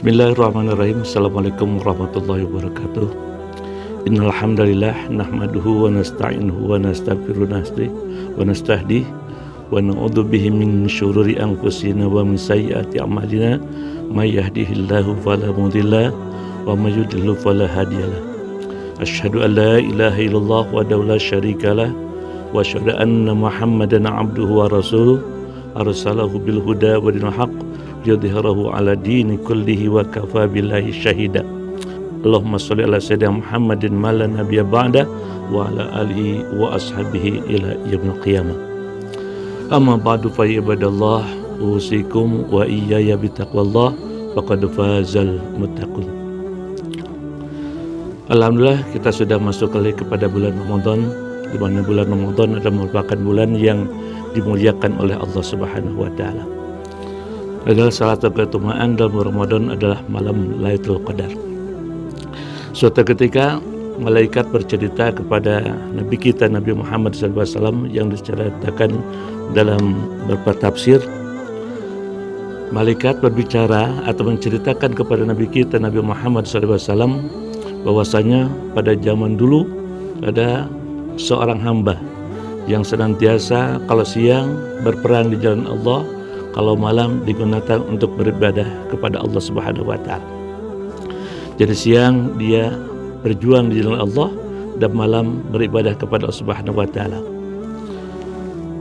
Bismillahirrahmanirrahim. Assalamualaikum warahmatullahi wabarakatuh. Innal hamdalillah nahmaduhu wa nasta'inuhu wa nastaghfiruh wa nastahdi wa na'udzu bihi min syururi anfusina wa min sayyiati a'malina may yahdihillahu fala mudilla wa may yudlil fala hadiyalah. Asyhadu an la ilaha illallah wahdahu la syarikalah wa asyhadu anna Muhammadan 'abduhu wa rasuluh arsalahu bil huda wa dinil haqq yudhhirahu ala dini kullihi wa kafa billahi syahida. Allahumma sholli ala sayyidina Muhammadin ma la nabiyya ba'da wa ala alihi wa ashabihi ila yaumil qiyamah. Amma ba'du fa ibadallah usikum wa iyaya bitaqwallah faqad fazal muttaqun. Alhamdulillah, kita sudah masuk kepada bulan Ramadan, di mana bulan Ramadan adalah merupakan bulan yang dimuliakan oleh Allah Subhanahu wa taala. Adalah salah satu keutamaan dalam Ramadan adalah malam Lailatul Qadar. Suatu ketika malaikat bercerita kepada Nabi kita Nabi Muhammad SAW yang diceritakan dalam beberapa tafsir. Malaikat berbicara atau menceritakan kepada Nabi kita Nabi Muhammad SAW bahwasanya pada zaman dulu ada seorang hamba yang senantiasa kalau siang berperang di jalan Allah, kalau malam digunakan untuk beribadah kepada Allah Subhanahu wa taala. Jadi siang dia berjuang di jalan Allah dan malam beribadah kepada Allah Subhanahu wa taala.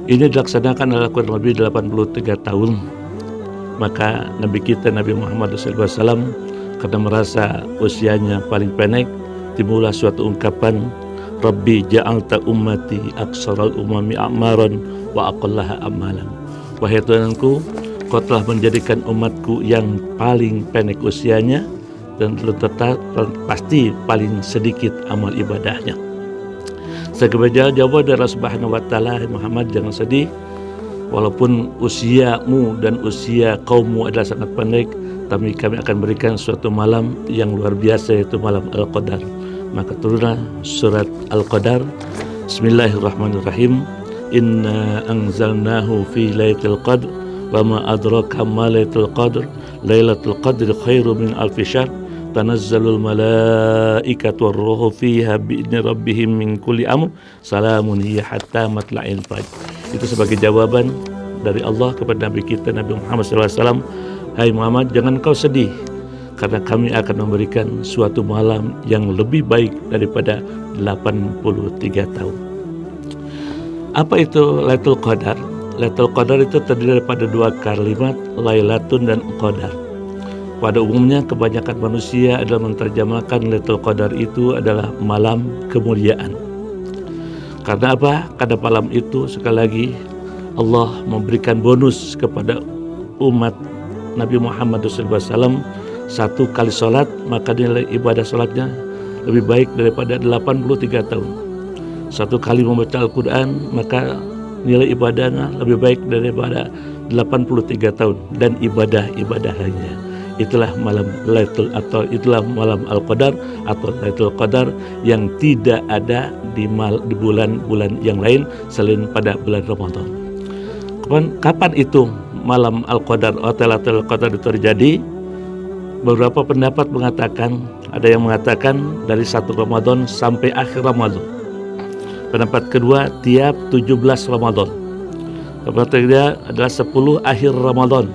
Ini dilaksanakan dalam kurang lebih 83 tahun. Maka Nabi kita Nabi Muhammad SAW karena merasa usianya paling pendek, timbullah suatu ungkapan, Rabbi ja'alta ummati aksaral umami a'maran wa aqallaha amalan. Wahai Tuhanku, Kau telah menjadikan umatku yang paling pendek usianya dan tetap pasti paling sedikit amal ibadahnya. Sebagai jawaban dari Allah Subhanahu wa taala, Muhammad jangan sedih. Walaupun usiamu dan usia kaummu adalah sangat pendek, tapi kami akan berikan suatu malam yang luar biasa, yaitu malam Al-Qadar. Maka turunlah surat Al-Qadar. Bismillahirrahmanirrahim. Inna anzalnahu fi lailatul qadr wa ma adraka ma lailatul qadr lailatul qadri khairum min alfi syahr tanazzalul malaikatu war-ruhu fiha bi'izni rabbihim min kulli amr salamun hiya hatta matla'il fajr. Itu sebagai jawaban dari Allah kepada Nabi kita Nabi Muhammad SAW. Hai Muhammad, jangan kau sedih, karena kami akan memberikan suatu malam yang lebih baik daripada 83 tahun. Apa itu Lailatul Qadar? Lailatul Qadar itu terdiri daripada dua kalimat, Lailatun dan Qadar. Pada umumnya kebanyakan manusia adalah menerjemahkan Lailatul Qadar itu adalah malam kemuliaan. Karena apa? Karena malam itu sekali lagi Allah memberikan bonus kepada umat Nabi Muhammad SAW. Satu kali sholat, maka nilai ibadah sholatnya lebih baik daripada 83 tahun. Satu kali membaca Al-Quran, maka nilai ibadahnya lebih baik daripada 83 tahun dan ibadah-ibadah lainnya. Itulah malam Lailatul atau itulah malam Al-Qadar atau Lailatul Qadar yang tidak ada di bulan-bulan yang lain selain pada bulan Ramadan. Kapan itu malam Al-Qadar atau Lailatul Qadar itu terjadi? Beberapa pendapat mengatakan, ada yang mengatakan dari 1 Ramadan sampai akhir Ramadan. Pendapat kedua, tiap 17 Ramadan. Pendapat ketiga adalah 10 akhir Ramadan.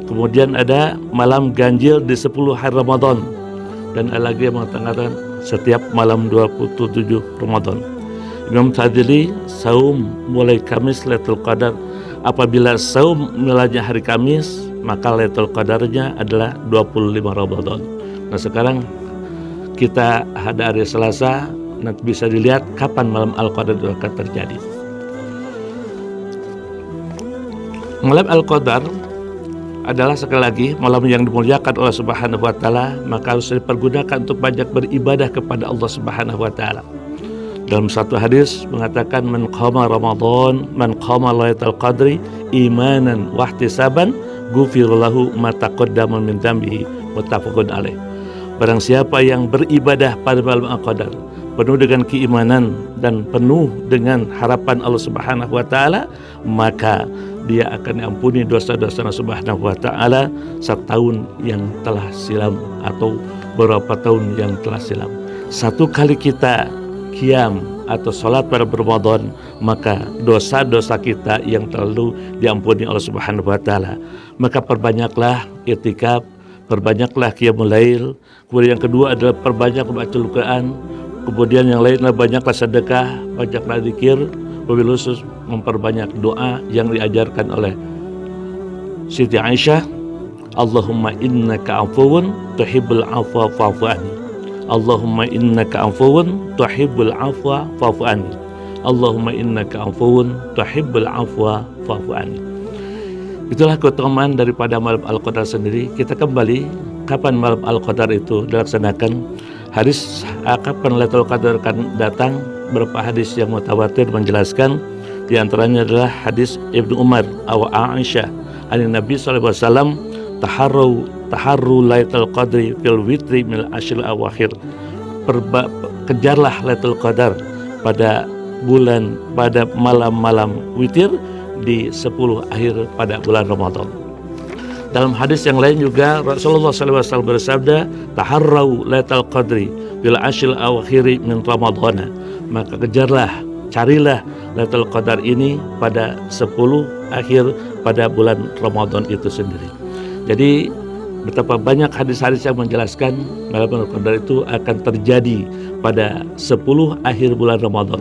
Kemudian ada malam ganjil di 10 hari Ramadan. Dan ada lagi yang mengatakan setiap malam 27 Ramadan. Imam Tadili, saum mulai Kamis Lailatul Qadar. Apabila saum mulainya hari Kamis, maka Lailatul Qadarnya adalah 25 Ramadan. Nah sekarang kita ada hari Selasa, nanti bisa dilihat kapan malam Al-Qadar itu akan terjadi. Malam Al-Qadar adalah sekali lagi malam yang dimuliakan oleh Subhanahu wa taala, maka harus dipergunakan untuk banyak beribadah kepada Allah Subhanahu wa taala. Dalam satu hadis mengatakan man qama Ramadan man qama Lailatul Qadri imanan wa ihtisaban ghufira lahu ma taqaddama min dzambihi muttafaqun alaih. Barang siapa yang beribadah pada malam Al-Qadar penuh dengan keimanan dan penuh dengan harapan Allah Subhanahu wa taala, maka dia akan diampuni dosa-dosa Subhanahu wa ta'ala setahun yang telah silam atau beberapa tahun yang telah silam. Satu kali kita qiyam atau sholat pada Ramadan, maka dosa-dosa kita yang terlalu diampuni oleh Subhanahu wa ta'ala. Maka perbanyaklah i'tikaf, perbanyaklah qiyamul lail. Kemudian yang kedua adalah perbanyak membaca Al-Quran. Kemudian yang lainnya banyaklah sedekah, banyaklah zikir, wabil khusus memperbanyak doa yang diajarkan oleh Siti Aisyah. Allahumma innaka afuwun tuhibbul afwa fa'fu anni. Allahumma innaka afuwun tuhibbul afwa fa'fu anni. Allahumma innaka afuwun tuhibbul afwa fa'fu anni. Itulah keutamaan daripada malam Al-Qadar sendiri. Kita kembali, kapan malam Al-Qadar itu dilaksanakan? Hadis kapan Lailatul Qadar akan datang? Beberapa hadis yang mutawatir menjelaskan. Di antaranya adalah hadis Ibnu Umar atau Aisyah an Nabi sallallahu alaihi wasallam, taharru Lailatul Qadri fil witri min ashril awakhir. Kejarlah Lailatul Qadar pada malam-malam witir di 10 akhir pada bulan Ramadan. Dalam hadis yang lain juga Rasulullah SAW bersabda, taharrau Lailatul Qadri bil ashril awakhiri min Ramadhana. Maka kejarlah, carilah Lailatul Qadar ini pada 10 akhir pada bulan Ramadan itu sendiri. Jadi betapa banyak hadis-hadis yang menjelaskan Lailatul Qadar itu akan terjadi pada 10 akhir bulan Ramadan.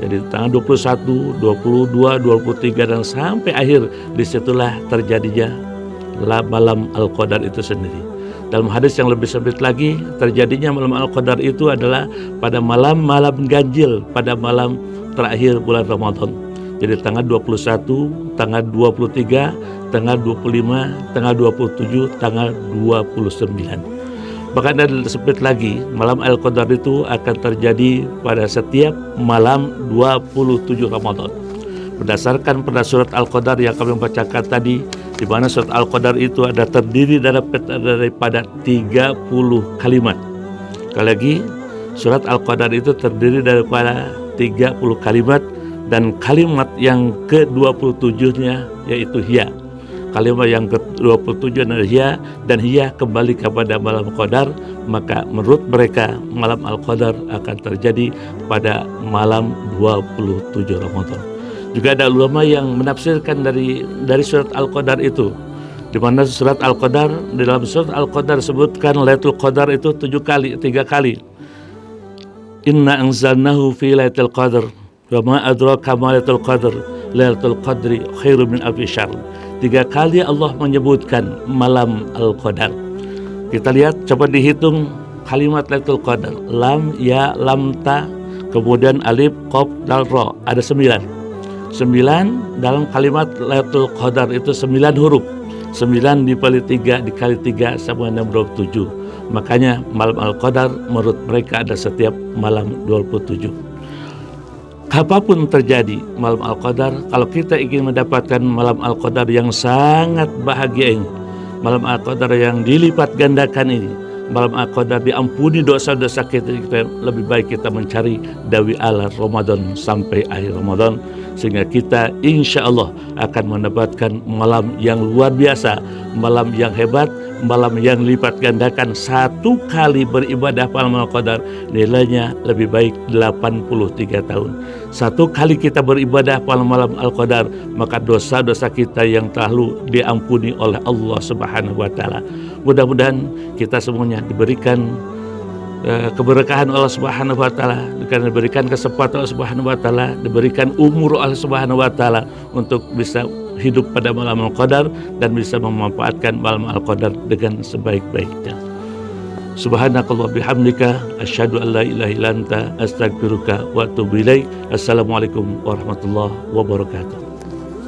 Jadi tanggal 21, 22, 23 dan sampai akhir, disitulah terjadinya malam Al-Qadar itu sendiri. Dalam hadis yang lebih sempit lagi, terjadinya malam Al-Qadar itu adalah pada malam-malam ganjil, pada malam terakhir bulan Ramadan. Jadi tanggal 21, tanggal 23, tanggal 25, tanggal 27, tanggal 29. Bahkan ada sempit lagi, malam Al-Qadar itu akan terjadi pada setiap malam 27 Ramadan. Berdasarkan pada surat Al-Qadar yang kami bacakan tadi, di mana surat Al-Qadar itu ada terdiri daripada 30 kalimat. Sekali lagi, surat Al-Qadar itu terdiri daripada 30 kalimat, dan kalimat yang ke-27-nya yaitu hiya. Kalimat yang ke-27 adalah hiya, dan hiya kembali kepada malam Qadar. Maka menurut mereka malam Al-Qadar akan terjadi pada malam 27 Ramadan. Juga ada ulama yang menafsirkan dari surat Al-Qadar itu, di mana surat Al-Qadar, di dalam surat Al-Qadar sebutkan Lailatul Qadar itu 3 kali. Inna anzalnahu fi Lailatul Qadar wa ma adraka ma Lailatul Qadar Lailatul Qadri khairum min alfi syahr. 3 kali Allah menyebutkan malam Al-Qadar. Kita lihat, coba dihitung kalimat Lailatul Qadar. Lam, ya, lam, ta, kemudian alif, qaf, dal, ra. Ada 9. 9 dalam kalimat Lailatul Qadar itu 9 huruf. 9 dikali 3 sama dengan 27. Makanya malam Al-Qadar menurut mereka ada setiap malam 27. Apapun terjadi malam Al-Qadar, kalau kita ingin mendapatkan malam Al-Qadar yang sangat bahagia ini, malam Al-Qadar yang dilipat gandakan ini, malam Al-Qadar diampuni dosa-dosa kita, lebih baik kita mencari dawi ala Ramadan sampai akhir Ramadan, sehingga kita insya Allah akan mendapatkan malam yang luar biasa, malam yang hebat, malam yang lipat gandakan. 1 kali beribadah malam Al-Qadar nilainya lebih baik 83 tahun. 1 kali kita beribadah malam Al-Qadar, maka dosa-dosa kita yang terlalu diampuni oleh Allah Subhanahu wa ta'ala. Mudah-mudahan kita semuanya diberikan keberkahan Allah Subhanahu wa ta'ala, diberikan kesempatan Allah Subhanahu wa ta'ala, diberikan umur Allah Subhanahu wa ta'ala untuk bisa hidup pada malam Al-Qadar dan bisa memanfaatkan malam Al-Qadar dengan sebaik-baiknya. Subhanakallah bihamdika asyhadu an la ilaha illa anta astaghfiruka wa atubu ilaik. Assalamualaikum warahmatullahi wabarakatuh.